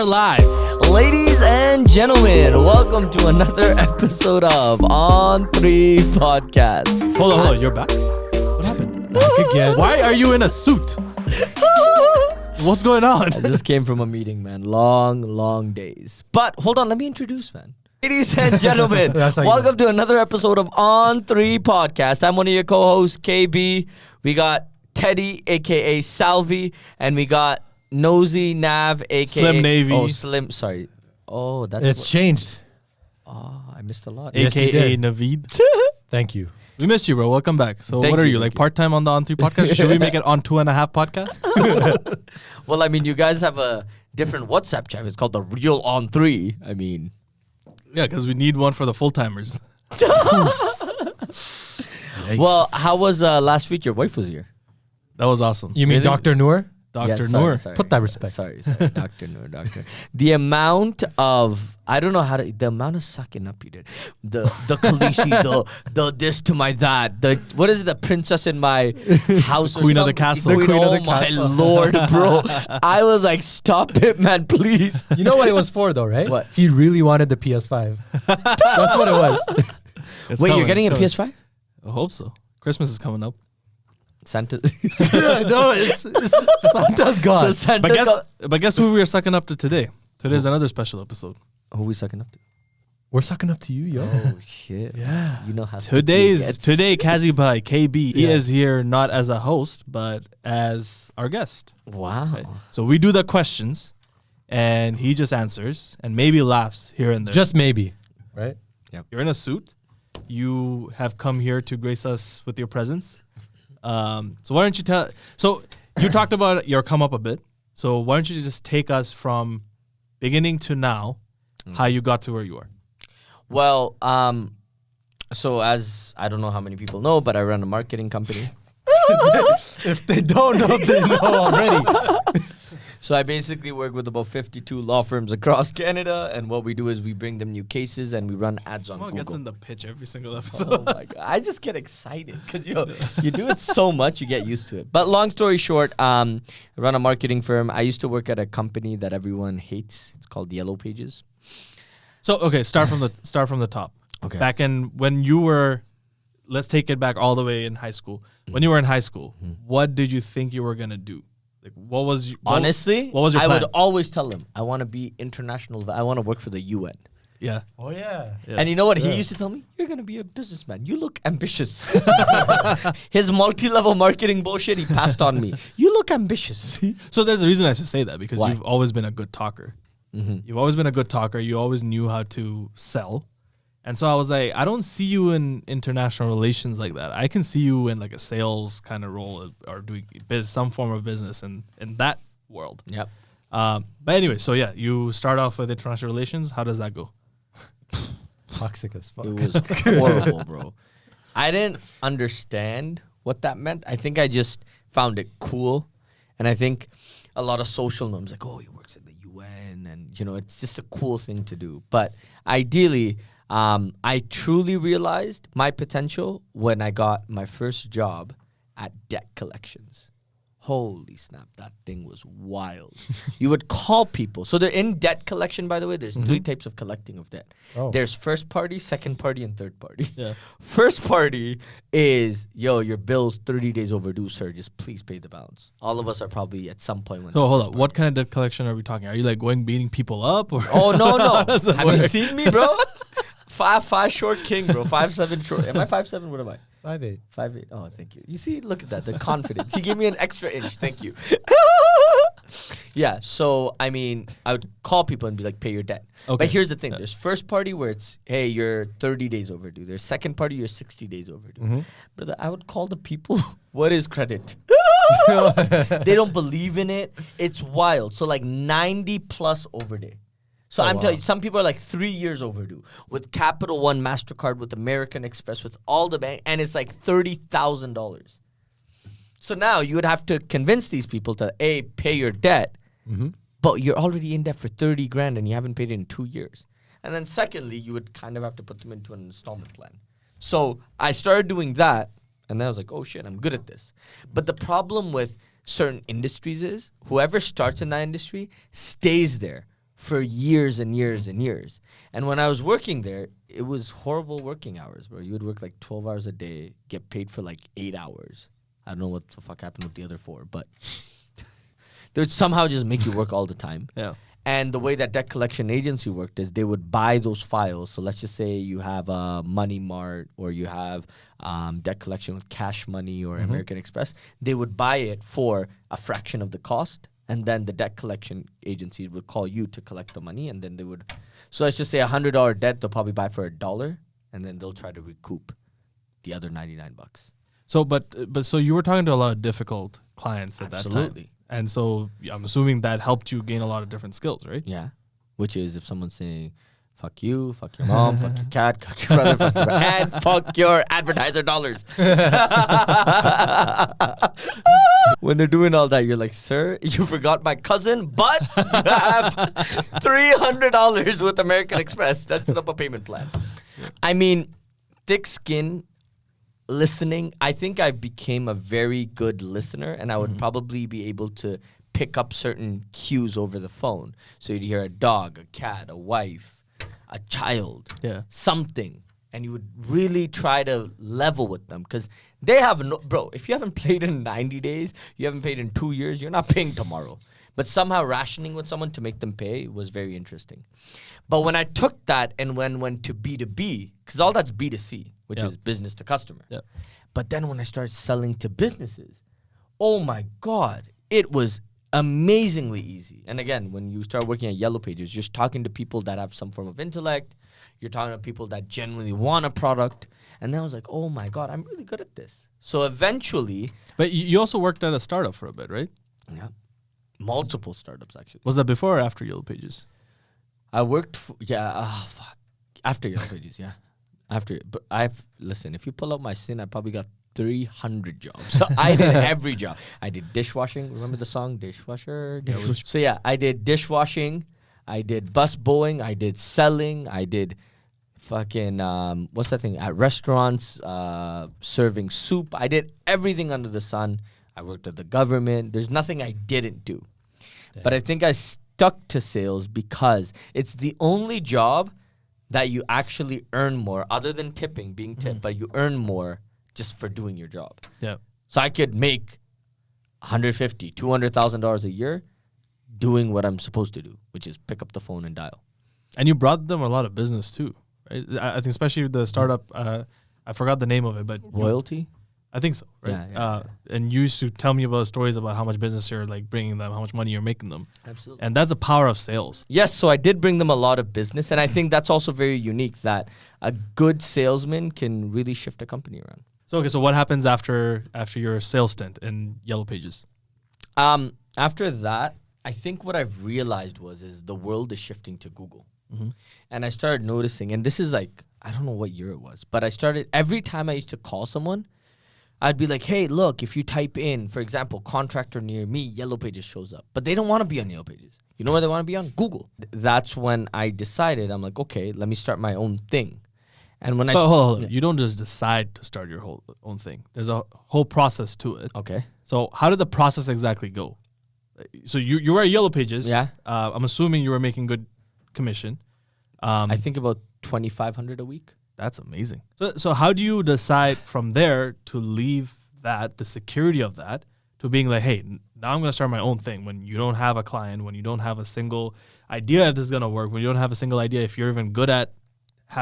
are live. Ladies and gentlemen, welcome to another episode of On 3 Podcast. Hold on. You're back? What happened? Back again. Why are you in a suit? What's going on? I just came from a meeting, man. Long days. But hold on, let me introduce, man. Ladies and gentlemen, welcome to another episode of On 3 Podcast. I'm one of your co-hosts, KB. We got Teddy, a.k.a. Salvi, and we got Nosy Nav, a.k.a. Slim Navy. Oh, Slim, sorry. Oh, that's... It's changed. Oh, I missed a lot. Yes, you A.K.A. did. Naveed. Thank you. We missed you, bro. Welcome back. So Thank what are you, you, thank like part-time on the On 3 Podcast? Should we make it On 2.5 Podcast? Well, I mean, you guys have a different WhatsApp chat. It's called The Real On 3. I mean... Yeah, because we need one for the full-timers. Well, how was last week? Your wife was here. That was awesome. You mean Really? Dr. Noor? Dr. Yes, Noor. sorry. Put that respect. Sorry, Dr. Noor, Doctor. The amount of, I don't know how to, the amount of sucking up you did. The Khaleesi, the this to my that, the, what is it, the princess in my house or Queen of the something? castle. The queen of the Oh my castle. lord, bro. I was like, stop it, man, please. You know what it was for, though, right? What? He really wanted the PS5. That's what it was. It's Wait, coming, you're getting a it's coming. PS5? I hope so. Christmas is coming up. Santa. No, Santa's gone. So Santa But guess who we are sucking up to today? Today's another special episode. who are we sucking up to? We're sucking up to you, yo. Oh, shit. Yeah. You know how sticky it gets. Today, Kazi Bhai, KB, he Yeah. is here not as a host, but as our guest. Wow. Right. So we do the questions, and he just answers, and maybe laughs here and there. Just maybe, right? You're in a suit. You have come here to grace us with your presence. So why don't you tell? So you talked about your come up a bit. So why don't you just take us from beginning to now, how you got to where you are? Well, so as I don't know how many people know, but I run a marketing company. If they don't know, they know already. So I basically work with about 52 law firms across Canada, and what we do is we bring them new cases and we run ads on Someone gets Google. in the pitch every single episode. Oh my god! I just get excited because you do it so much, you get used to it. But long story short, I run a marketing firm. I used to work at a company that everyone hates. It's called Yellow Pages. So okay, start from the top. Okay. Back in when you were, let's take it back all the way in high school. When you were in high school, what did you think you were gonna do? Like, what was Honestly, what was your I plan? would always tell them I want to be international. I want to work for the UN. Yeah. Oh, yeah. And you know what he Yeah. used to tell me? You're going to be a businessman. You look ambitious. His multi-level marketing bullshit, he passed on me. You look ambitious. So there's a reason I should say that because Why? you've always been a good talker. You've always been a good talker. You always knew how to sell. And so I was like, I don't see you in international relations like that. I can see you in like a sales kind of role or doing some form of business in that world. Yep. But anyway, so yeah, you start off with international relations. How does that go? Toxic as fuck. It was horrible, bro. I didn't understand what that meant. I think I just found it cool. And I think a lot of social norms, like, oh, he works at the UN. And, it's just a cool thing to do. But ideally... I truly realized my potential when I got my first job at debt collections. Holy snap, that thing was wild. You would call people. So they're in debt collection, by the way. There's three types of collecting of debt. Oh. There's first party, second party, and third party. Yeah. First party is, your bill's 30 days overdue, sir. Just please pay the balance. All of us are probably at some point when... So hold up. What kind of debt collection are we talking? Are you like going beating people up or? Oh, no. does that Have you work? seen me, bro? 5'5" short king, bro. 5'7" short. Am I 5'7"? What am I? 5'8". 5'8". Oh, thank you. You see, look at that. The confidence. He gave me an extra inch. Thank you. Yeah. So, I mean, I would call people and be like, pay your debt. Okay. But here's the thing. There's first party where it's, hey, you're 30 days overdue. There's second party, you're 60 days overdue. But I would call the people, what is credit? They don't believe in it. It's wild. So, like 90 plus overdue. So I'm telling you, some people are like 3 years overdue with Capital One, MasterCard, with American Express, with all the bank, and it's like $30,000. So now you would have to convince these people to A, pay your debt, but you're already in debt for 30 grand and you haven't paid it in 2 years. And then secondly, you would kind of have to put them into an installment plan. So I started doing that, and then I was like, oh shit, I'm good at this. But the problem with certain industries is whoever starts in that industry stays there for years and years and years. And when I was working there, it was horrible working hours, bro. You would work like 12 hours a day, get paid for like 8 hours. I don't know what the fuck happened with the other 4, but they would somehow just make you work all the time. Yeah. And the way that debt collection agency worked is they would buy those files. So let's just say you have a Money Mart or you have debt collection with Cash Money or American Express. They would buy it for a fraction of the cost. And then the debt collection agencies would call you to collect the money. And then they would, so let's just say $100 debt, they'll probably buy for $1. And then they'll try to recoup the other $99. So, but so you were talking to a lot of difficult clients at that time. Absolutely. And so I'm assuming that helped you gain a lot of different skills, right? Yeah. Which is if someone's saying, fuck you, fuck your mom, fuck your cat, fuck your brother, fuck your brother, and fuck your advertiser dollars. When they're doing all that, you're like, sir, you forgot my cousin, but you have $300 with American Express. That's not a payment plan. Yeah. I mean, thick skin, listening. I think I became a very good listener, and I would probably be able to pick up certain cues over the phone. So you'd hear a dog, a cat, a wife, a child, something, and you would really try to level with them because they have no, bro, if you haven't played in 90 days, you haven't paid in 2 years, you're not paying tomorrow. But somehow rationing with someone to make them pay was very interesting. But when I took that and went to B2B, because all that's B2C, which is business to customer. Yeah. But then when I started selling to businesses, oh my God, it was amazingly easy. And again, when you start working at Yellow Pages, you're talking to people that have some form of intellect. You're talking to people that genuinely want a product. And then I was like, oh my God, I'm really good at this. So eventually. But you also worked at a startup for a bit, right? Yeah. Multiple startups, actually. Was that before or after Yellow Pages? I worked for, after Yellow Pages, yeah. After, but listen, if you pull out my sin, I probably got 300 jobs. So I did every job. I did dishwashing. Remember the song Dishwasher? So yeah, I did dishwashing. I did bus bowing. I did selling. I did fucking, what's that thing? At restaurants, serving soup. I did everything under the sun. I worked at the government. There's nothing I didn't do. Damn. But I think I stuck to sales because it's the only job that you actually earn more, other than tipping, being tipped, but you earn more just for doing your job. Yeah. So I could make $150,000, $200,000 a year doing what I'm supposed to do, which is pick up the phone and dial. And you brought them a lot of business too, right? I think especially the startup, I forgot the name of it, but Royalty? I think so, right? Yeah. And you used to tell me about stories about how much business you're like bringing them, how much money you're making them. Absolutely. And that's the power of sales. Yes, so I did bring them a lot of business, and I think that's also very unique that a good salesman can really shift a company around. So okay, so what happens after your sales stint in Yellow Pages? After that, I think what I've realized is the world is shifting to Google. And I started noticing, and this is like, I don't know what year it was, but I started, every time I used to call someone, I'd be like, hey, look, if you type in, for example, contractor near me, Yellow Pages shows up. But they don't want to be on Yellow Pages. You know where they want to be on? Google. That's when I decided, I'm like, okay, let me start my own thing. And when hold on. You don't just decide to start your own thing. There's a whole process to it. Okay. So how did the process exactly go? So you were at Yellow Pages. Yeah. I'm assuming you were making good commission. I think about $2,500 a week. That's amazing. So how do you decide from there to leave that, the security of that, to being like, hey, now I'm going to start my own thing when you don't have a client, when you don't have a single idea if this is going to work, when you don't have a single idea if you're even good at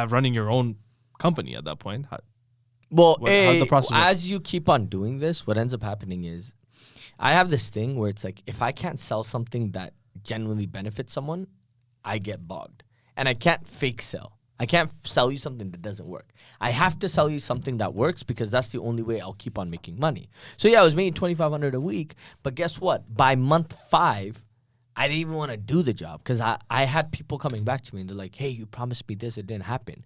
running your own company at that point? As you keep on doing this, what ends up happening is I have this thing where it's like, if I can't sell something that genuinely benefits someone, I get bogged. And I can't fake sell. I can't sell you something that doesn't work. I have to sell you something that works because that's the only way I'll keep on making money. So yeah, I was making $2,500 a week, but guess what? By month 5, I didn't even want to do the job because I had people coming back to me and they're like, hey, you promised me this, it didn't happen.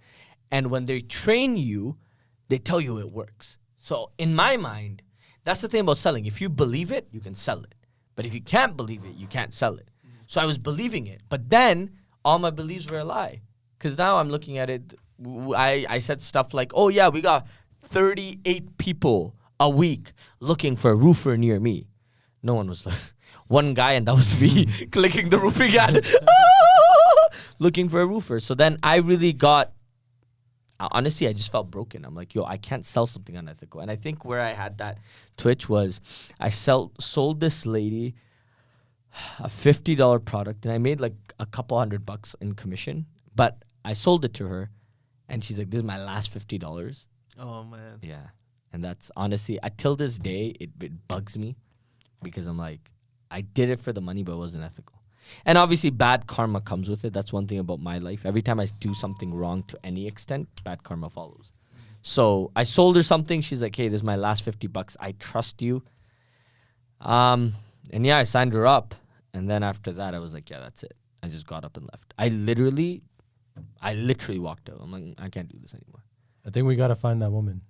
And when they train you, they tell you it works. So in my mind, that's the thing about selling. If you believe it, you can sell it. But if you can't believe it, you can't sell it. So I was believing it. But then all my beliefs were a lie. Because now I'm looking at it, I said stuff like, oh yeah, we got 38 people a week looking for a roofer near me. No one was like, one guy, and that was me clicking the roofing ad. looking for a roofer. So then I really got, honestly, I just felt broken. I'm like, yo, I can't sell something unethical. And I think where I had that twitch was I sold this lady a $50 product, and I made like a couple $100 in commission. But I sold it to her, and she's like, this is my last $50. Oh man. Yeah. And that's honestly, till this day, it bugs me because I'm like, I did it for the money, but it wasn't ethical. And obviously, bad karma comes with it. That's one thing about my life. Every time I do something wrong to any extent, bad karma follows. So I sold her something. She's like, hey, this is my last $50. I trust you. And yeah, I signed her up. And then after that, I was like, yeah, that's it. I just got up and left. I literally walked out. I'm like, I can't do this anymore. I think we got to find that woman.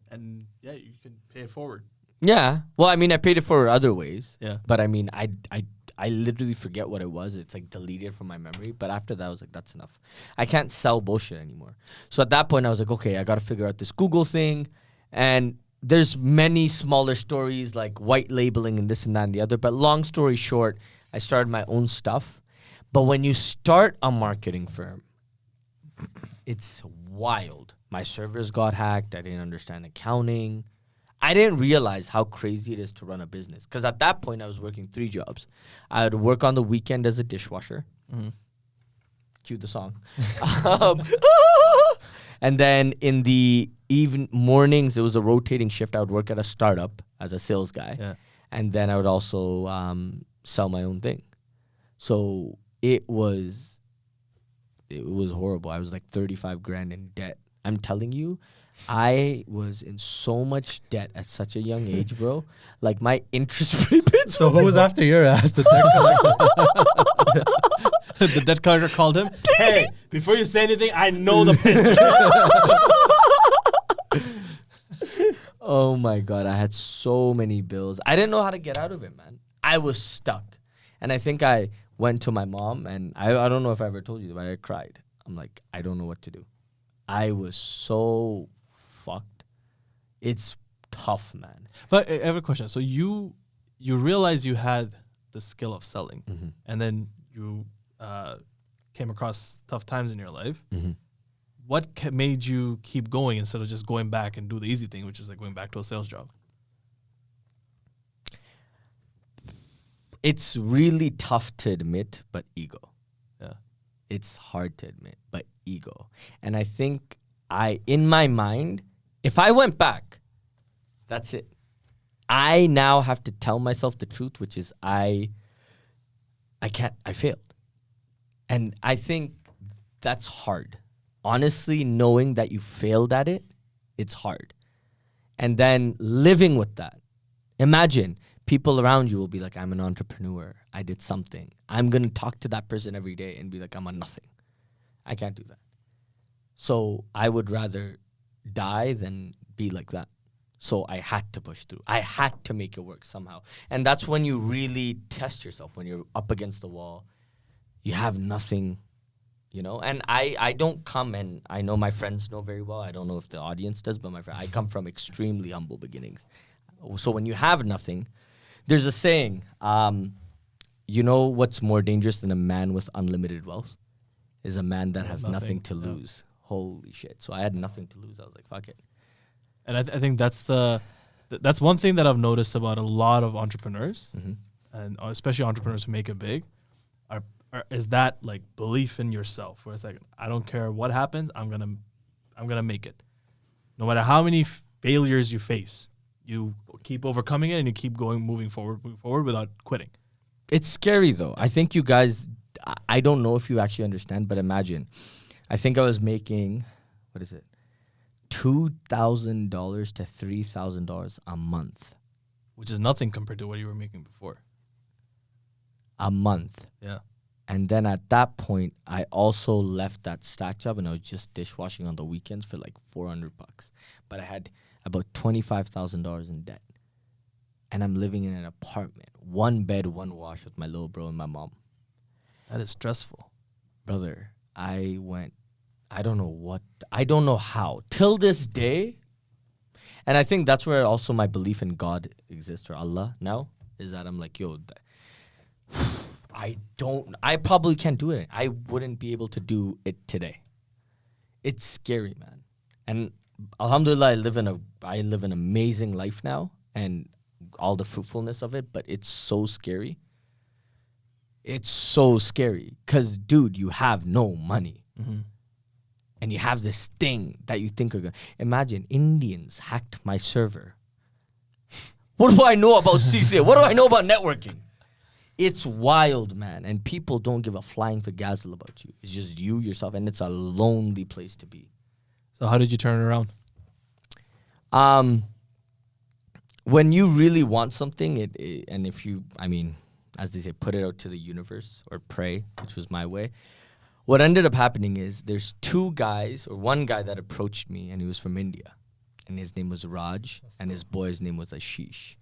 And yeah, you can pay it forward. Yeah. Well, I mean, I paid it for other ways. Yeah. But I mean, I literally forget what it was. It's like deleted from my memory. But after that, I was like, that's enough. I can't sell bullshit anymore. So at that point, I was like, okay, I got to figure out this Google thing. And there's many smaller stories like white labeling and this and that and the other. But long story short, I started my own stuff. But when you start a marketing firm, it's wild. My servers got hacked. I didn't understand accounting. I didn't realize how crazy it is to run a business. Because at that point, I was working 3 jobs. I would work on the weekend as a dishwasher. Mm-hmm. Cue the song. And then in the mornings, it was a rotating shift. I would work at a startup as a sales guy. Yeah. And then I would also sell my own thing. So it was horrible. I was like 35 grand in debt. I'm telling you, I was in so much debt at such a young age, bro. Like my interest rate. So who was after your ass? The debt collector. The debt collector called him. Hey, before you say anything, I know the pitch. Oh my God, I had so many bills. I didn't know how to get out of it, man. I was stuck. And I think I went to my mom, and I don't know if I ever told you, but I cried. I'm like, I don't know what to do. I was so fucked. It's tough, man. But I have a question. So you realized you had the skill of selling, mm-hmm. and then you came across tough times in your life. Mm-hmm. What made you keep going instead of just going back and do the easy thing, which is like going back to a sales job? It's really tough to admit, but ego. Yeah. It's hard to admit, but ego. And I think in my mind, if I went back, that's it. I now have to tell myself the truth, which is I failed. And I think that's hard. Honestly, knowing that you failed at it, it's hard. And then living with that. Imagine people around you will be like, I'm an entrepreneur. I did something. I'm going to talk to that person every day and be like, I'm a nothing. I can't do that. So I would rather die than be like that. So I had to push through. I had to make it work somehow. And that's when you really test yourself, when you're up against the wall. You have nothing, you know. And I don't come, and I know my friends know very well. I don't know if the audience does, but I come from extremely humble beginnings. So when you have nothing, there's a saying, you know what's more dangerous than a man with unlimited wealth? Is a man that has nothing to lose. Holy shit. So I had nothing to lose. I was like, fuck it. And I think that's one thing that I've noticed about a lot of entrepreneurs, mm-hmm. and especially entrepreneurs who make it big, is that like belief in yourself, where it's like, I don't care what happens, I'm gonna make it. No matter how many failures you face, you keep overcoming it and you keep moving forward without quitting. It's scary though. I think you guys, I don't know if you actually understand, but imagine, I think I was making, what is it? $2,000 to $3,000 a month. Which is nothing compared to what you were making before. A month. Yeah. And then at that point, I also left that stack job and I was just dishwashing on the weekends for like $400. But I had about $25,000 in debt. And I'm living in an apartment, 1 bed, 1 wash with my little bro and my mom. That is stressful. Brother, I don't know how. Till this day, and I think that's where also my belief in God exists, or Allah now, is that I'm like, yo, I probably can't do it. I wouldn't be able to do it today. It's scary, man. And alhamdulillah, I live an amazing life now and all the fruitfulness of it, but it's so scary. It's so scary because, dude, you have no money. And you have this thing that you think are going to... Imagine, Indians hacked my server. What do I know about CCA? What do I know about networking? It's wild, man. And people don't give a flying fagazzle about you. It's just you, yourself, and it's a lonely place to be. So how did you turn it around? When you really want something, and if you, I mean, as they say, put it out to the universe or pray, which was my way. What ended up happening is there's one guy that approached me, and he was from India. And his name was Raj, and his boy's name was Ashish.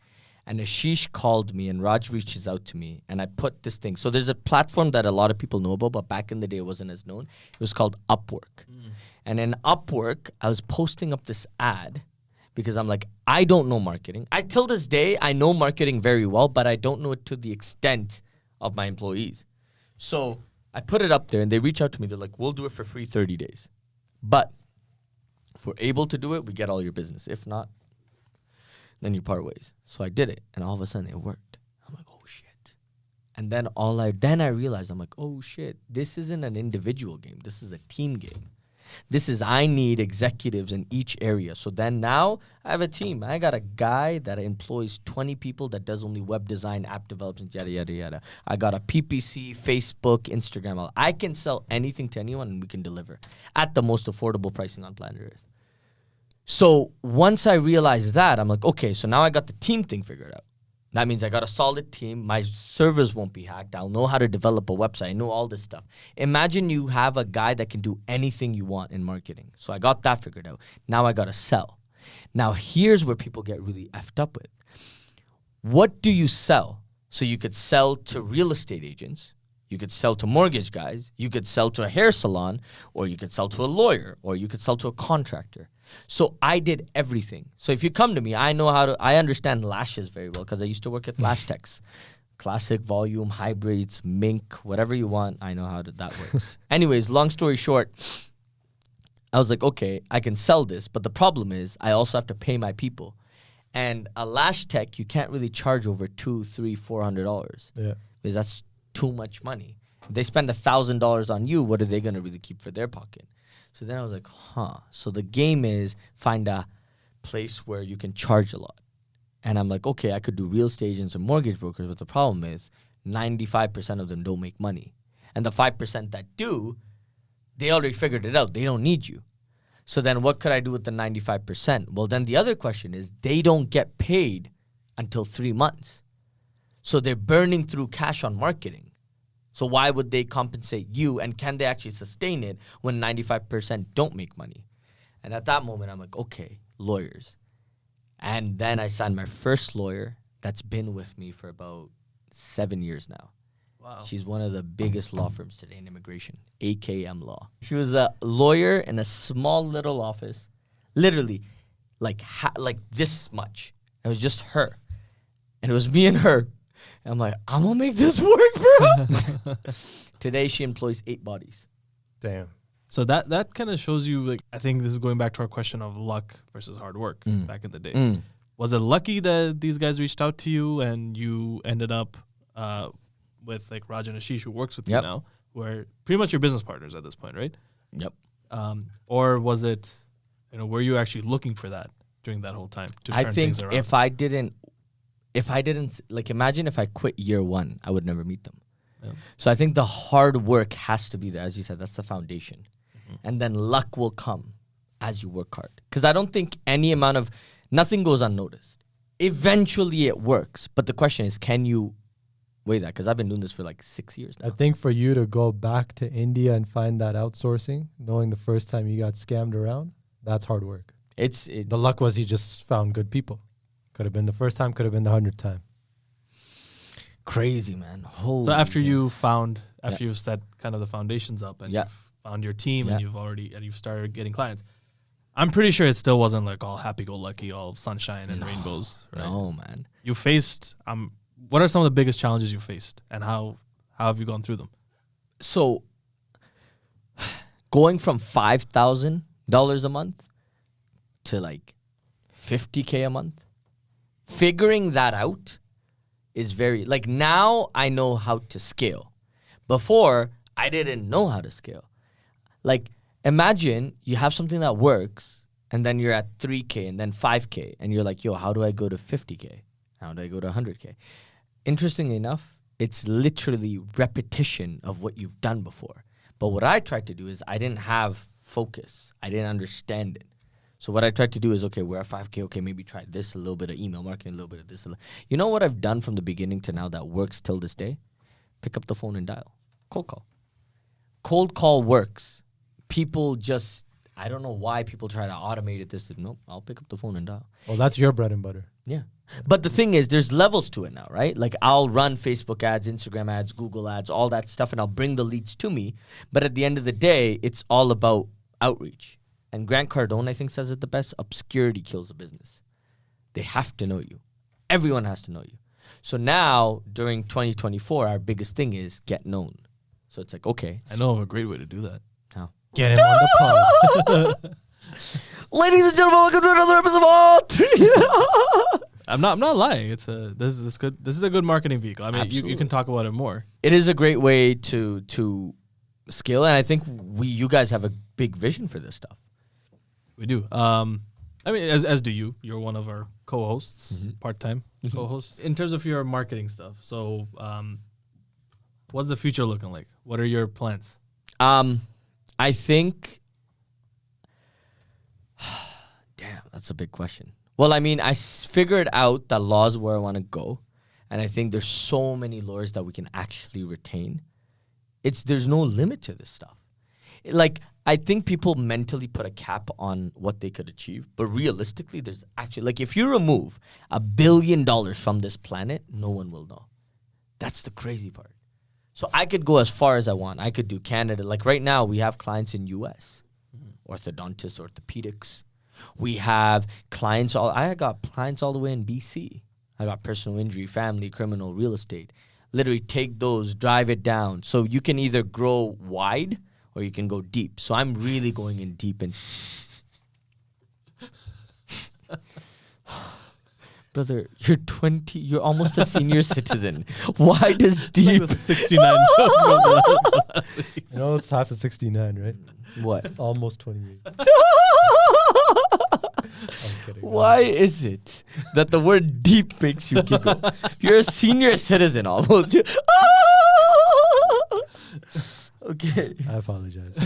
And Ashish called me, and Raj reaches out to me, and I put this thing. So there's a platform that a lot of people know about, but back in the day it wasn't as known. It was called Upwork. And in Upwork, I was posting up this ad because I'm like, I don't know marketing. Till this day, I know marketing very well, but I don't know it to the extent of my employees. So I put it up there, and they reach out to me. They're like, we'll do it for free 30 days. But if we're able to do it, we get all your business. If not, then you part ways. So I did it, and all of a sudden it worked. I'm like, oh shit. And then I realized, I'm like, oh shit, this isn't an individual game. This is a team game. I need executives in each area. So then now I have a team. I got a guy that employs 20 people that does only web design, app development, yada, yada, yada. I got a PPC, Facebook, Instagram. I can sell anything to anyone, and we can deliver at the most affordable pricing on planet Earth. So once I realized that, I'm like, okay, so now I got the team thing figured out. That means I got a solid team. My servers won't be hacked. I'll know how to develop a website. I know all this stuff. Imagine you have a guy that can do anything you want in marketing. So I got that figured out. Now I got to sell. Now here's where people get really effed up with. What do you sell? So you could sell to real estate agents. You could sell to mortgage guys. You could sell to a hair salon, or you could sell to a lawyer, or you could sell to a contractor. So I did everything. So if you come to me, I understand lashes very well because I used to work at Lash Techs. Classic, volume, hybrids, mink, whatever you want. I know how that works. Anyways, long story short, I was like, okay, I can sell this. But the problem is I also have to pay my people. And a lash tech, you can't really charge over $200, $300, $400. Yeah. Because that's too much money. If they spend $1,000 on you, what are they going to really keep for their pocket? So then I was like, So the game is find a place where you can charge a lot. And I'm like, okay, I could do real estate agents and mortgage brokers, but the problem is 95% of them don't make money. And the 5% that do, they already figured it out. They don't need you. So then what could I do with the 95%? Well, then the other question is they don't get paid until 3 months. So they're burning through cash on marketing. So why would they compensate you, and can they actually sustain it when 95% don't make money? And at that moment, I'm like, okay, lawyers. And then I signed my first lawyer that's been with me for about 7 years now. Wow. She's one of the biggest law firms today in immigration, AKM Law. She was a lawyer in a small little office, literally like this much. It was just her. And it was me and her. And I'm like, I'm going to make this work, bro. Today, she employs 8 bodies. Damn. So that kind of shows you, like, I think this is going back to our question of luck versus hard work back in the day. Was it lucky that these guys reached out to you and you ended up with like Raj and Ashish, who works with you now, who are pretty much your business partners at this point, right? Yep. Or was it, were you actually looking for that during that whole time to turn things around? if I didn't, like, imagine if I quit year 1, I would never meet them. Yeah. So I think the hard work has to be there. As you said, that's the foundation. And then luck will come as you work hard. Because I don't think nothing goes unnoticed. Eventually it works. But the question is, can you weigh that? Because I've been doing this for like 6 years now. I think for you to go back to India and find that outsourcing, knowing the first time you got scammed around, that's hard work. The luck was he just found good people. Could have been the first time, could have been the 100th time. Crazy, man. Holy so after shit. You've set kind of the foundations up and you've found your team and you've started getting clients, I'm pretty sure it still wasn't like all happy-go-lucky, all sunshine and rainbows, right? No, man. You faced, what are some of the biggest challenges you faced, and how How have you gone through them? So going from $5,000 a month to like $50K a month, figuring that out is very, like, now I know how to scale. Before, I didn't know how to scale. Like, imagine you have something that works and then you're at 3K and then 5K and you're like, yo, how do I go to 50K? How do I go to 100K? Interestingly enough, it's literally repetition of what you've done before. But what I tried to do is I didn't have focus. I didn't understand it. So what I tried to do is, okay, we're at 5K. Okay, maybe try this, a little bit of email marketing, a little bit of this. You know what I've done from the beginning to now that works till this day? Pick up the phone and dial. Cold call. Cold call works. People just, I don't know why people try to automate it. Nope, I'll pick up the phone and dial. Well, that's your bread and butter. Yeah. But the thing is, there's levels to it now, right? Like, I'll run Facebook ads, Instagram ads, Google ads, all that stuff, and I'll bring the leads to me. But at the end of the day, it's all about outreach. And Grant Cardone, I think, says it the best. Obscurity kills a business. They have to know you. Everyone has to know you. So now, during 2024, our biggest thing is get known. So it's like, okay. I know of a great way to do that. How? Get him on the pod. Ladies and gentlemen, welcome to another episode of All Three. I'm not lying. This is good. This is a good marketing vehicle. I mean, you can talk about it more. It is a great way to scale, and I think you guys have a big vision for this stuff. We do. I mean, as do you. You're one of our co-hosts, part-time co-hosts. In terms of your marketing stuff, so what's the future looking like? What are your plans? I think, damn, that's a big question. Well, I mean, I figured out that law is where I want to go, and I think there's so many lawyers that we can actually retain. There's no limit to this stuff. Like, I think people mentally put a cap on what they could achieve, but realistically, there's actually, like, if you remove $1 billion from this planet, no one will know. That's the crazy part. So I could go as far as I want. I could do Canada. Like, right now, we have clients in US, orthodontists, orthopedics. We have clients I got clients all the way in BC. I got personal injury, family, criminal, real estate. Literally take those, drive it down. So you can either grow wide or you can go deep. So I'm really going in deep. And brother, you're 20. You're almost a senior citizen. Why does deep? Like the 69 joke from last week. You know, it's half to 69, right? What? Almost 28. I'm kidding. Why is it that the word deep makes you giggle? You're a senior citizen almost. Okay. I apologize.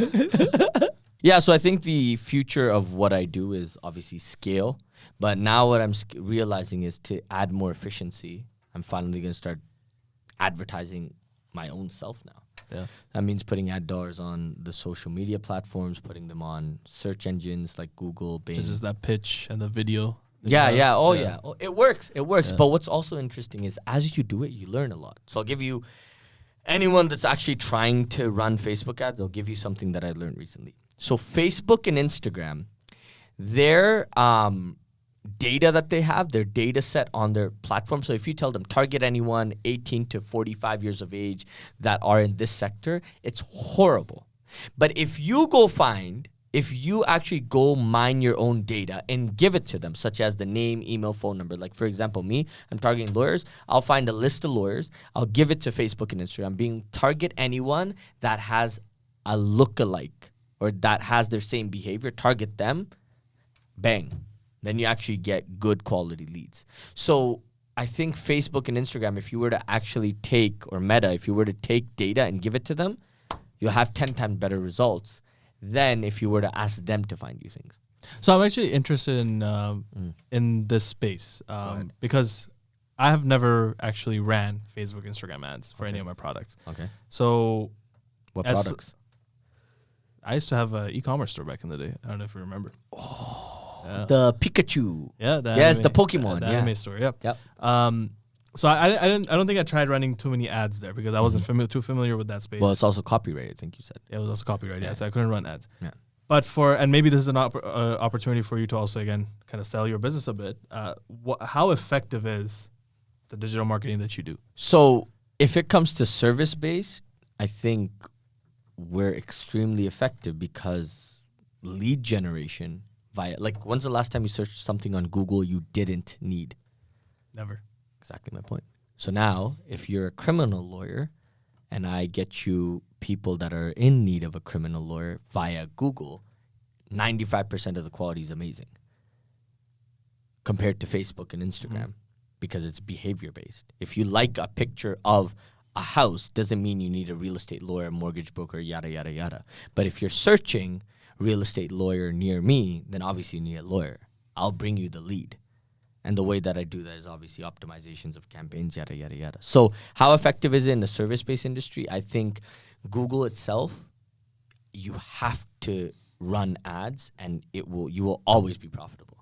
Yeah, so I think the future of what I do is obviously scale. But now what I'm realizing is to add more efficiency, I'm finally going to start advertising my own self now. Yeah. That means putting ad dollars on the social media platforms, putting them on search engines like Google, Bing. So just that pitch and the video. Yeah. Oh, it works. It works. Yeah. But what's also interesting is as you do it, you learn a lot. So I'll give you anyone that's actually trying to run Facebook ads, I'll give you something that I learned recently. So Facebook and Instagram, their data that they have, their data set on their platform. So if you tell them target anyone 18 to 45 years of age that are in this sector, it's horrible. But if you actually go mine your own data and give it to them, such as the name, email, phone number. Like, for example, me, I'm targeting lawyers. I'll find a list of lawyers. I'll give it to Facebook and Instagram, target anyone that has a lookalike or that has their same behavior. Target them. Bang. Then you actually get good quality leads. So I think Facebook and Instagram, if you were to actually take, or Meta, if you were to take data and give it to them, you'll have 10 times better results than if you were to ask them to find you things. So I'm actually interested in this space because I have never actually ran Facebook, Instagram ads for any of my products. Okay. So what products? I used to have an e-commerce store back in the day. I don't know if you remember. The Pikachu. Yeah. The Pokemon. The anime store. Yep. Yep. So I don't think I tried running too many ads there because I wasn't too familiar with that space. Well, it's also copyrighted, I think you said. Yeah, it was also copyrighted. Yeah, so I couldn't run ads. Yeah. But and maybe this is an opportunity for you to also again kind of sell your business a bit. How effective is the digital marketing that you do? So If it comes to service-based, I think we're extremely effective because lead generation via, like, when's the last time you searched something on Google you didn't need? Never. Exactly my point. So now, if you're a criminal lawyer and I get you people that are in need of a criminal lawyer via Google, 95% of the quality is amazing compared to Facebook and Instagram because it's behavior-based. If you like a picture of a house, doesn't mean you need a real estate lawyer, mortgage broker, yada, yada, yada. But if you're searching real estate lawyer near me, then obviously you need a lawyer. I'll bring you the lead. And the way that I do that is obviously optimizations of campaigns, yada, yada, yada. So how effective is it in the service-based industry? I think Google itself, you have to run ads and you will always be profitable.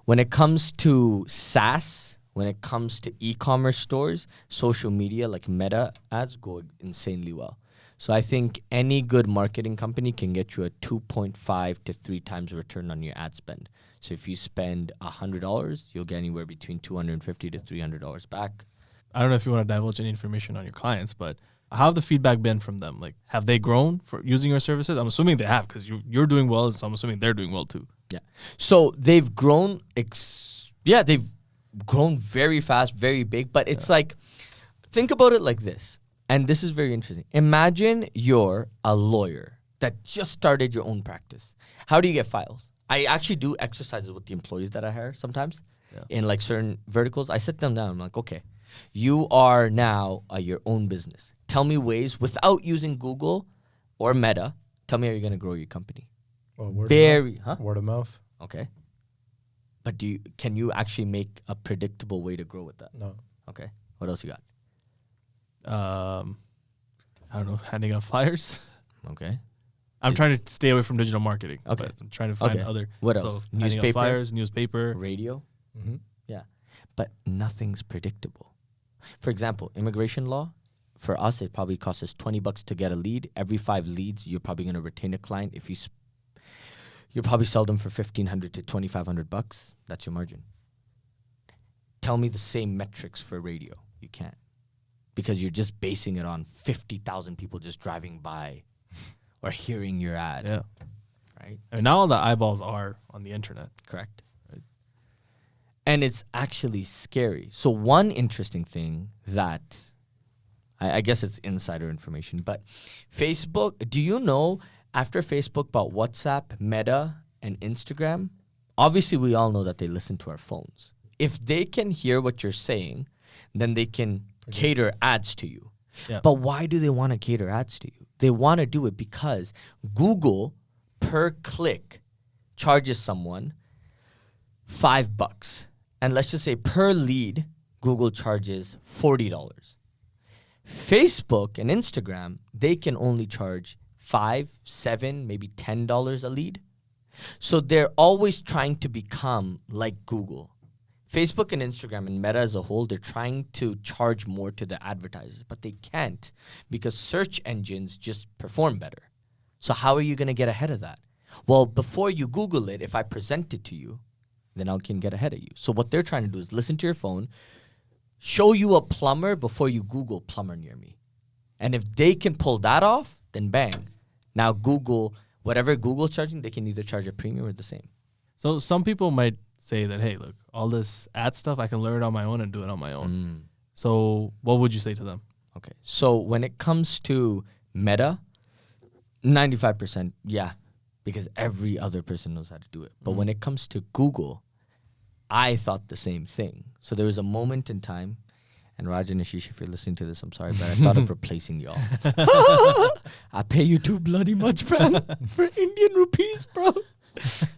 When it comes to SaaS, when it comes to e-commerce stores, social media like Meta ads go insanely well. So I think any good marketing company can get you a 2.5 to 3 times return on your ad spend. So if you spend $100, you'll get anywhere between $250 to $300 back. I don't know if you want to divulge any information on your clients, but how have the feedback been from them? Like, have they grown for using your services? I'm assuming they have because you're doing well, so I'm assuming they're doing well too. Yeah. So they've grown. They've grown very fast, very big. But it's like, think about it like this, and this is very interesting. Imagine you're a lawyer that just started your own practice. How do you get files? I actually do exercises with the employees that I hire sometimes in like certain verticals. I sit them down. I'm like, okay, you are now your own business. Tell me ways without using Google or Meta. Tell me how you're going to grow your company. Well, word of mouth. Okay. But can you actually make a predictable way to grow with that? No. Okay. What else you got? I don't know, handing out flyers. Okay. I'm trying to stay away from digital marketing. Okay. But I'm trying to find other. What else? So handing out flyers, newspaper. Radio. Mm-hmm. Yeah. But nothing's predictable. For example, immigration law, for us, it probably costs us $20 to get a lead. Every 5 leads, you're probably going to retain a client. If you'll probably sell them for $1,500 to $2,500. That's your margin. Tell me the same metrics for radio. You can't. Because you're just basing it on 50,000 people just driving by or hearing your ad. Yeah. Right? I mean, now all the eyeballs are on the internet. Correct. Right. And it's actually scary. So one interesting thing that, I guess it's insider information, but Facebook, do you know after Facebook bought WhatsApp, Meta, and Instagram, obviously we all know that they listen to our phones. If they can hear what you're saying, then they can cater ads to you. Yeah. But why do they want to cater ads to you? They want to do it because Google per click charges someone $5. And let's just say per lead, Google charges $40. Facebook and Instagram, they can only charge $5, $7, maybe $10 a lead. So they're always trying to become like Google. Facebook and Instagram and Meta as a whole, they're trying to charge more to the advertisers, but they can't because search engines just perform better. So how are you going to get ahead of that? Well, before you Google it, if I present it to you, then I can get ahead of you. So what they're trying to do is listen to your phone, show you a plumber before you Google plumber near me. And if they can pull that off, then bang. Now Google, whatever Google's charging, they can either charge a premium or the same. So some people might say that, hey, look, all this ad stuff, I can learn it on my own and do it on my own. So what would you say to them? Okay. So when it comes to Meta, 95%, yeah, because every other person knows how to do it. But when it comes to Google, I thought the same thing. So there was a moment in time, and Raj and Ashish, if you're listening to this, I'm sorry, but I thought of replacing y'all. I pay you too bloody much, man, for Indian rupees, bro.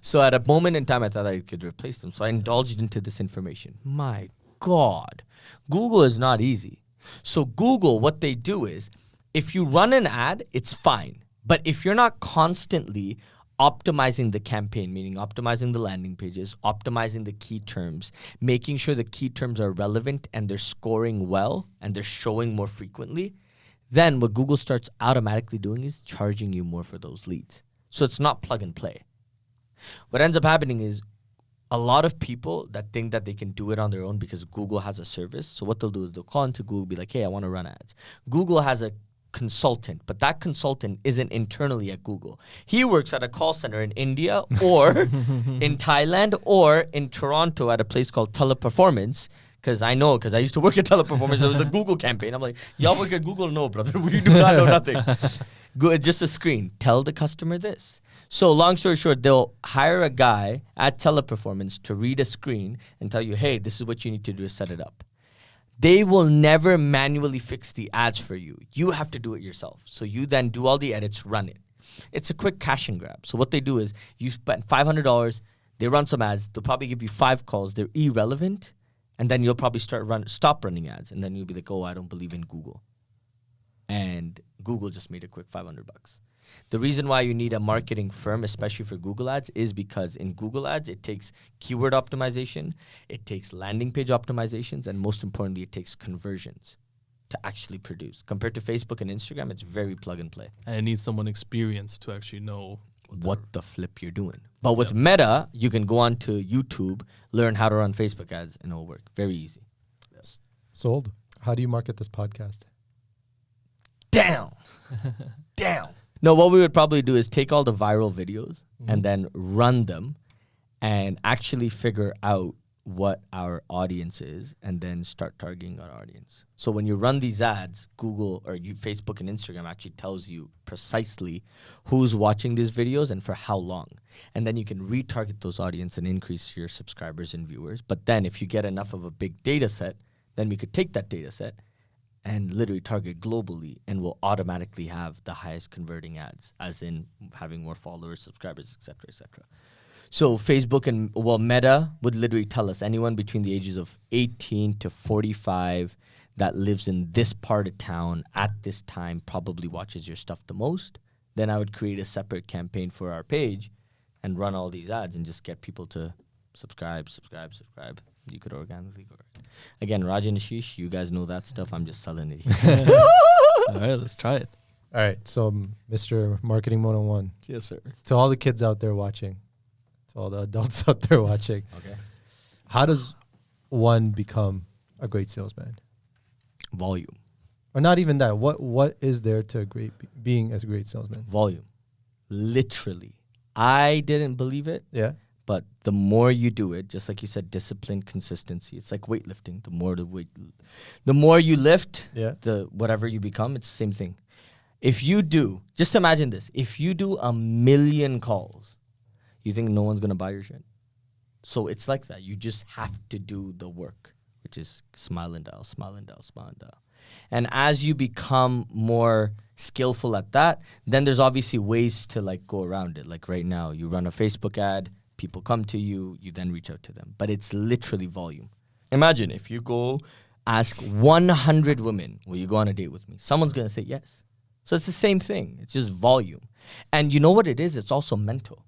So at a moment in time, I thought I could replace them. So I indulged into this information. My God, Google is not easy. So Google, what they do is, if you run an ad, it's fine. But if you're not constantly optimizing the campaign, meaning optimizing the landing pages, optimizing the key terms, making sure the key terms are relevant and they're scoring well and they're showing more frequently, then what Google starts automatically doing is charging you more for those leads. So it's not plug and play. What ends up happening is a lot of people that think that they can do it on their own because Google has a service. So what they'll do is they'll call into Google, be like, hey, I want to run ads. Google has a consultant, but that consultant isn't internally at Google. He works at a call center in India or in Thailand or in Toronto at a place called Teleperformance. Because I used to work at Teleperformance. It was a Google campaign. I'm like, y'all work at Google? No, brother. We do not know nothing. Just a screen. Tell the customer this. So long story short, they'll hire a guy at Teleperformance to read a screen and tell you, hey, this is what you need to do to set it up. They will never manually fix the ads for you. You have to do it yourself. So you then do all the edits, run it. It's a quick cash and grab. So what they do is you spend $500, they run some ads, they'll probably give you 5 calls, they're irrelevant, and then you'll probably stop running ads, and then you'll be like, oh, I don't believe in Google. And Google just made a quick $500. The reason why you need a marketing firm, especially for Google Ads, is because in Google Ads, it takes keyword optimization, it takes landing page optimizations, and most importantly, it takes conversions to actually produce. Compared to Facebook and Instagram, it's very plug and play. And it needs someone experienced to actually know what the flip you're doing. But with Meta, you can go on to YouTube, learn how to run Facebook ads, and it'll work. Very easy. Yes. Sold. How do you market this podcast? Down. No, what we would probably do is take all the viral videos and then run them and actually figure out what our audience is and then start targeting our audience. So when you run these ads, Google or Facebook and Instagram actually tells you precisely who's watching these videos and for how long. And then you can retarget those audience and increase your subscribers and viewers. But then if you get enough of a big data set, then we could take that data set and literally target globally, and we'll automatically have the highest converting ads, as in having more followers, subscribers, et cetera. So Facebook and, Meta would literally tell us anyone between the ages of 18 to 45 that lives in this part of town at this time probably watches your stuff the most. Then I would create a separate campaign for our page and run all these ads and just get people to subscribe. You could organically go. Again, Raj and Ashish, you guys know that stuff. I'm just selling it here. All right, let's try it. All right, so Mr. Marketing 101. Yes, sir. To all the kids out there watching, to all the adults out there watching. Okay. How does one become a great salesman? Volume. Or not even that. What is there to being as a great salesman? Volume. Literally. I didn't believe it. Yeah. But the more you do it, just like you said, discipline, consistency. It's like weightlifting. The more you lift, the whatever you become, it's the same thing. If you do, just imagine this. If you do 1 million calls, you think no one's going to buy your shit? So it's like that. You just have to do the work, which is smile and dial. And as you become more skillful at that, then there's obviously ways to like go around it. Like right now, you run a Facebook ad, people come to you, you then reach out to them. But it's literally volume. Imagine if you go ask 100 women, will you go on a date with me? Someone's going to say yes. So it's the same thing. It's just volume. And you know what it is? It's also mental.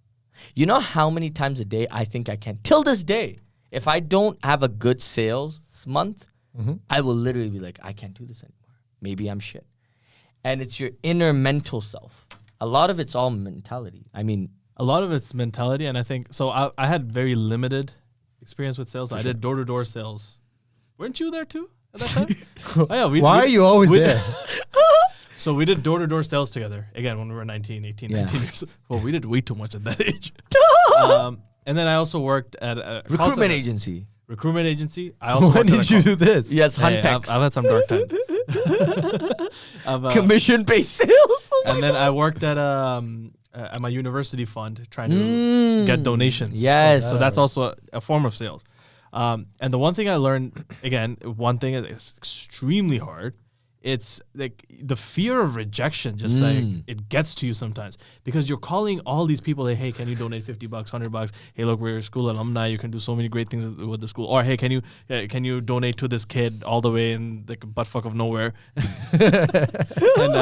You know how many times a day I think I can, till this day, if I don't have a good sales month, I will literally be like, I can't do this anymore. Maybe I'm shit. And it's your inner mental self. A lot of it's all mentality. I mean, a lot of it's mentality, and I think so. I had very limited experience with sales. I did door-to-door sales. Weren't you there too at that time? Oh, yeah, Why are you always there? So we did door-to-door sales together again when we were 19 years. Well, we did way too much at that age. And then I also worked at a recruitment agency. I also when did you do this? Yes, Huntex. I've had some dark times. Commission-based sales. And then I worked at my university fund trying to get donations. Yes. So that's also a form of sales. And the one thing I learned, again, one thing is extremely hard. It's like the fear of rejection, just like it gets to you sometimes because you're calling all these people. Hey, can you donate $50, $100? Hey, look, we're school alumni. You can do so many great things with the school. Or hey, can you donate to this kid all the way in like a buttfuck of nowhere and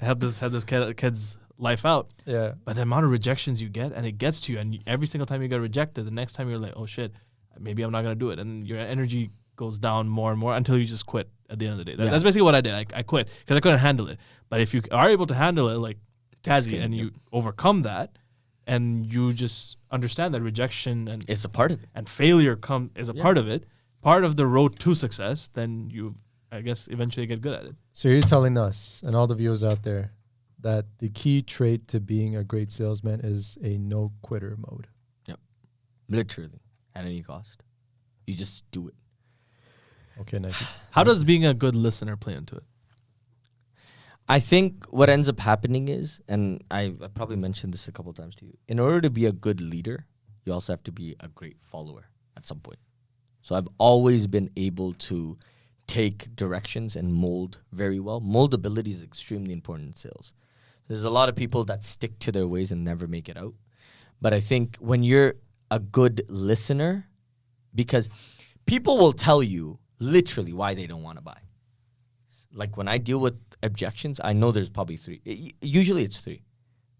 help this kid's life out. Yeah. But the amount of rejections you get, and it gets to you, and every single time you get rejected, the next time you're like, oh shit, maybe I'm not gonna do it, and your energy goes down more and more until you just quit at the end of the day. That's basically what I did. I quit because I couldn't handle it. But if you are able to handle it like Kazi and you overcome that, and you just understand that rejection and It's a part of it. and failure is a part of it, part of the road to success, then you, I guess, eventually get good at it. So you're telling us and all the viewers out there that the key trait to being a great salesman is a no quitter mode. Yep. Literally. At any cost. You just do it. Okay, Nike. How does being a good listener play into it? I think what ends up happening is, and I probably mentioned this a couple of times to you, in order to be a good leader, you also have to be a great follower at some point. So I've always been able to take directions and mold very well. Moldability is extremely important in sales. There's a lot of people that stick to their ways and never make it out. But I think when you're a good listener, because people will tell you literally why they don't want to buy. Like when I deal with objections, I know there's probably three. Usually it's three.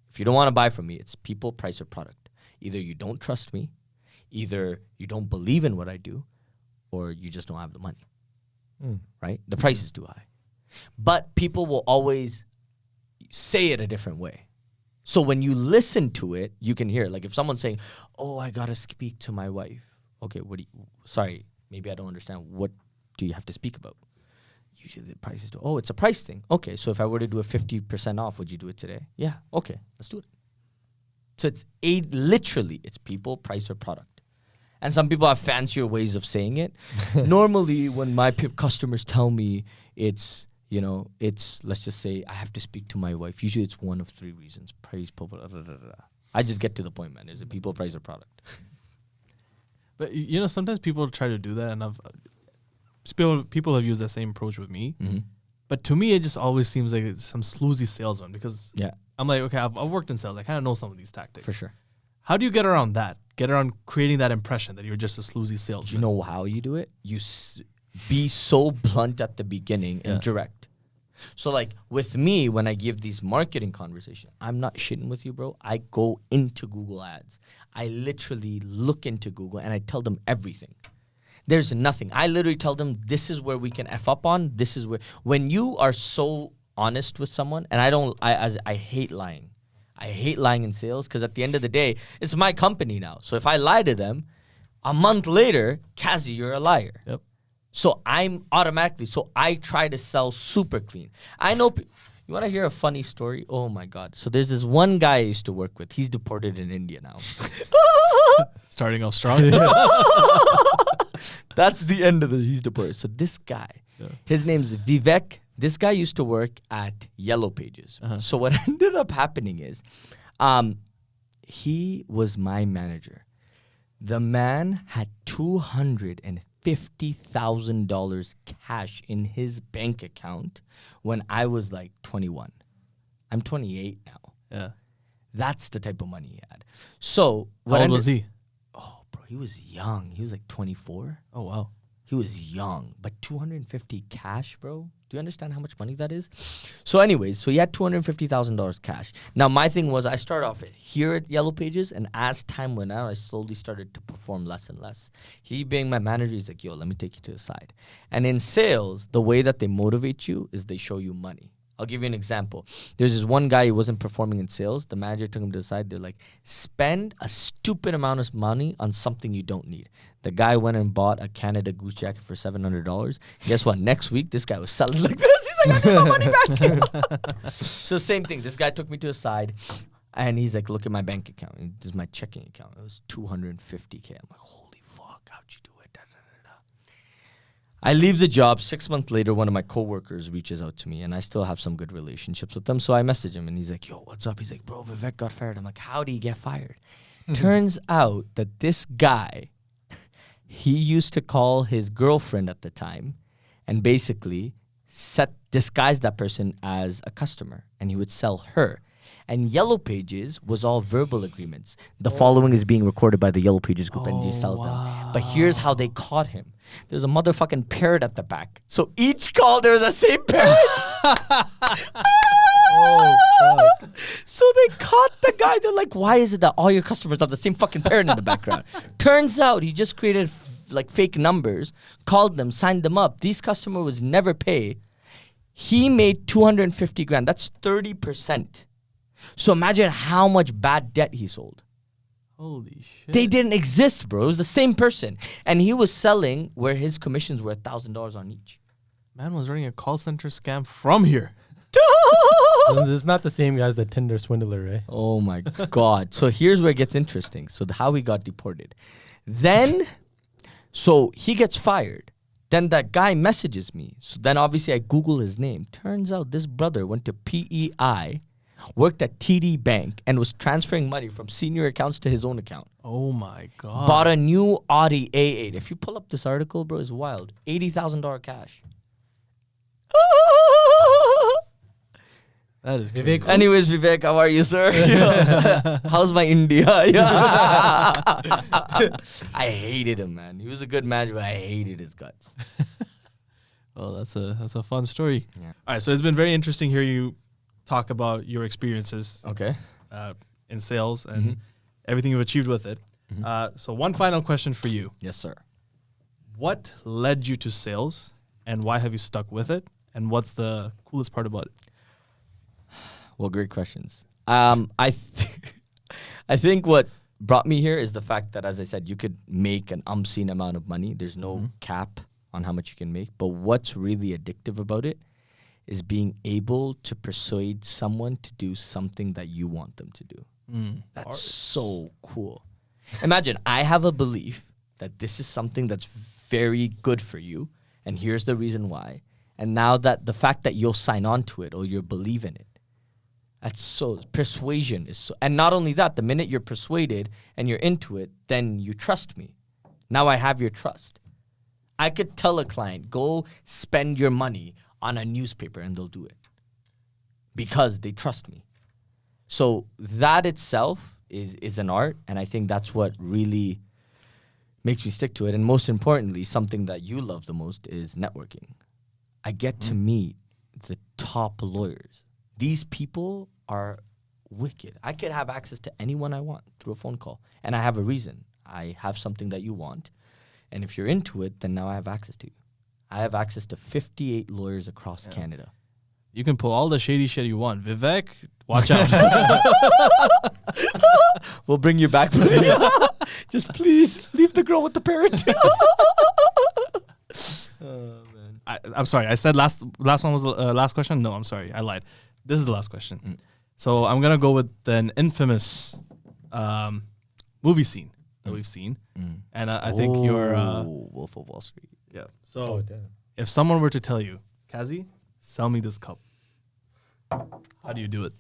If you don't want to buy from me, it's people, price, or product. Either you don't trust me, either you don't believe in what I do, or you just don't have the money, right? The price is too high. But people will always say it a different way. So when you listen to it, you can hear it. Like if someone's saying, oh, I got to speak to my wife. Okay, sorry, maybe I don't understand. What do you have to speak about? Usually the price is it's a price thing. Okay, so if I were to do a 50% off, would you do it today? Yeah, okay, let's do it. So it's literally, it's people, price, or product. And some people have fancier ways of saying it. Normally, when my customers tell me it's, let's just say I have to speak to my wife. Usually it's one of three reasons. Price, people, I just get to the point, man. Is it people, price, or product? But, sometimes people try to do that, and people have used that same approach with me. Mm-hmm. But to me, it just always seems like it's some sleazy salesman because I'm like, okay, I've worked in sales. I kind of know some of these tactics. For sure. How do you get around that? Get around creating that impression that you're just a sleazy salesman? You know how you do it? You be so blunt at the beginning and direct. So like with me, when I give these marketing conversations, I'm not shitting with you, bro. I go into Google Ads. I literally look into Google and I tell them everything. There's nothing. I literally tell them this is where we can F up on. This is where, when you are so honest with someone, and I hate lying. I hate lying in sales because at the end of the day, it's my company now. So if I lie to them, a month later, Kazi, you're a liar. Yep. So I try to sell super clean. I know, you want to hear a funny story? Oh my God. So there's this one guy I used to work with. He's deported in India now. Starting off strong. That's the end of he's deported. So this guy, his name's Vivek. This guy used to work at Yellow Pages. So what ended up happening is he was my manager. The man had $250,000 cash in his bank account when I was like 21. I'm 28 now. Yeah. That's the type of money he had. So how old was he? Oh, bro, he was young. He was like 24. Oh, wow. He was young, but 250 cash, bro. Do you understand how much money that is? So anyways, so he had $250,000 cash. Now, my thing was I started off here at Yellow Pages, and as time went on, I slowly started to perform less and less. He being my manager, he's like, yo, let me take you to the side. And in sales, the way that they motivate you is they show you money. I'll give you an example. There's this one guy who wasn't performing in sales. The manager took him to the side. They're like, spend a stupid amount of money on something you don't need. The guy went and bought a Canada Goose jacket for $700. Guess what? Next week, this guy was selling like this. He's like, I need my money back. So same thing. This guy took me to the side, and he's like, look at my bank account. This is my checking account. It was $250K. I'm like, holy fuck, how'd you do it? Da, da, da, da. I leave the job. 6 months later, one of my coworkers reaches out to me, and I still have some good relationships with them. So I message him, and he's like, yo, what's up? He's like, bro, Vivek got fired. I'm like, how did he get fired? Turns out that this guy, he used to call his girlfriend at the time and basically disguise that person as a customer, and he would sell her. And Yellow Pages was all verbal agreements. The following is being recorded by the Yellow Pages group, and you sell them. But here's how they caught him. There's a motherfucking parrot at the back. So each call, there's the same parrot. Fuck. So they caught the guy. They're like, why is it that all your customers have the same fucking parrot in the background? Turns out he just created like fake numbers, called them, signed them up. These customers would never pay. He made 250 grand. That's 30%. So imagine how much bad debt he sold. Holy shit. They didn't exist, bro. It was the same person. And he was selling where his commissions were $1,000 on each. Man was running a call center scam from here. This is not the same guy as the Tinder swindler, right? Oh my God. So here's where it gets interesting. So how he got deported. Then, so he gets fired. Then that guy messages me. So then obviously I Google his name. Turns out this brother went to PEI, worked at TD Bank, and was transferring money from senior accounts to his own account. Oh my God. Bought a new Audi A8. If you pull up this article, bro, it's wild. $80,000 cash. That is Vivek. crazy. Anyways, Vivek, how are you, sir? How's my India? I hated him, man. He was a good manager, but I hated his guts. Well, that's a fun story. Yeah. All right, so it's been very interesting hear you talk about your experiences Okay. in sales and everything you've achieved with it. So one final question for you. Yes, sir. What led you to sales and why have you stuck with it? And what's the coolest part about it? Well, great questions. I think what brought me here is the fact that, as I said, you could make an umpteen amount of money. There's no cap on how much you can make. But what's really addictive about it is being able to persuade someone to do something that you want them to do. That's so cool. Imagine I have a belief that this is something that's very good for you, and here's the reason why. And now that the fact that you'll sign on to it or you'll believe in it, that's so, persuasion is so, and not only that, the minute you're persuaded and you're into it, then you trust me. Now I have your trust. I could tell a client, go spend your money on a newspaper and they'll do it because they trust me. So that itself is an art, and I think that's what really makes me stick to it. And most importantly, something that you love the most is networking. I get to meet the top lawyers. These people are wicked. I could have access to anyone I want through a phone call, and I have a reason. I have something that you want, and if you're into it, then now I have access to you. I have access to 58 lawyers across Canada. You can pull all the shady shit you want. Vivek, watch out. We'll bring you back, buddy. Just please leave the girl with the parrot. I'm sorry. I said last one was the last question. No, I'm sorry. I lied. This is the last question. So I'm gonna go with an infamous movie scene that we've seen, and I think you're Wolf of Wall Street. yeah. So if someone were to tell you, Kazi, sell me this cup, how do you do it?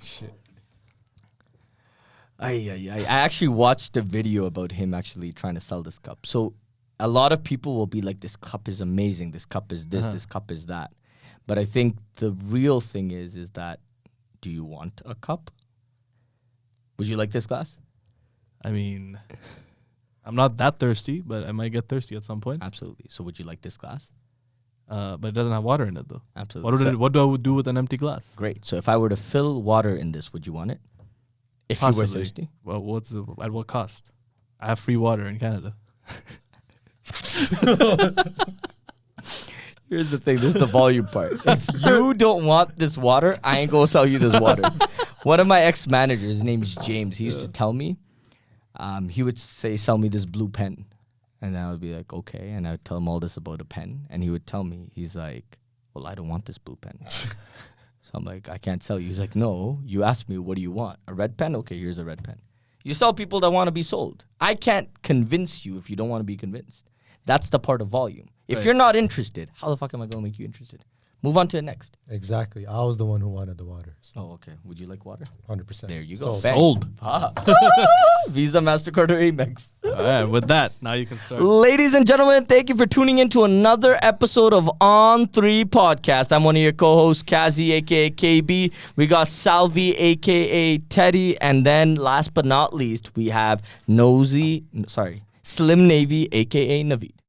Shit. I actually watched a video about him actually trying to sell this cup. So a lot of people will be like, this cup is amazing. This cup is this. This cup is that. But I think the real thing is that, do you want a cup? Would you like this glass? I mean, I'm not that thirsty, but I might get thirsty at some point. Absolutely. So would you like this glass? But it doesn't have water in it, though. Absolutely. What do I do with an empty glass? Great. So if I were to fill water in this, would you want it? If you were Possibly. thirsty? Well, at what cost? I have free water in Canada. Here's the thing. This is the volume part. If you don't want this water, I ain't gonna sell you this water. One of my ex-managers, his name's James, he used to tell me, he would say, sell me this blue pen. And I would be like, okay. And I would tell him all this about a pen. And he would tell me, he's like, well, I don't want this blue pen. So I'm like, I can't sell you. He's like, no, you asked me, what do you want? A red pen? Okay, here's a red pen. You sell people that want to be sold. I can't convince you if you don't want to be convinced. That's the part of volume. If you're not interested, how the fuck am I going to make you interested? Move on to the next. Exactly. I was the one who wanted the water. So Oh, okay. Would you like water? 100%. There you go. So Bang. Sold. Visa, MasterCard, or Amex. All right, with that, now you can start. Ladies and gentlemen, thank you for tuning in to another episode of On 3 Podcast. I'm one of your co-hosts, Kazi, a.k.a. KB. We got Salvi, a.k.a. Teddy. And then last but not least, we have Slim Navy, a.k.a. Naveed.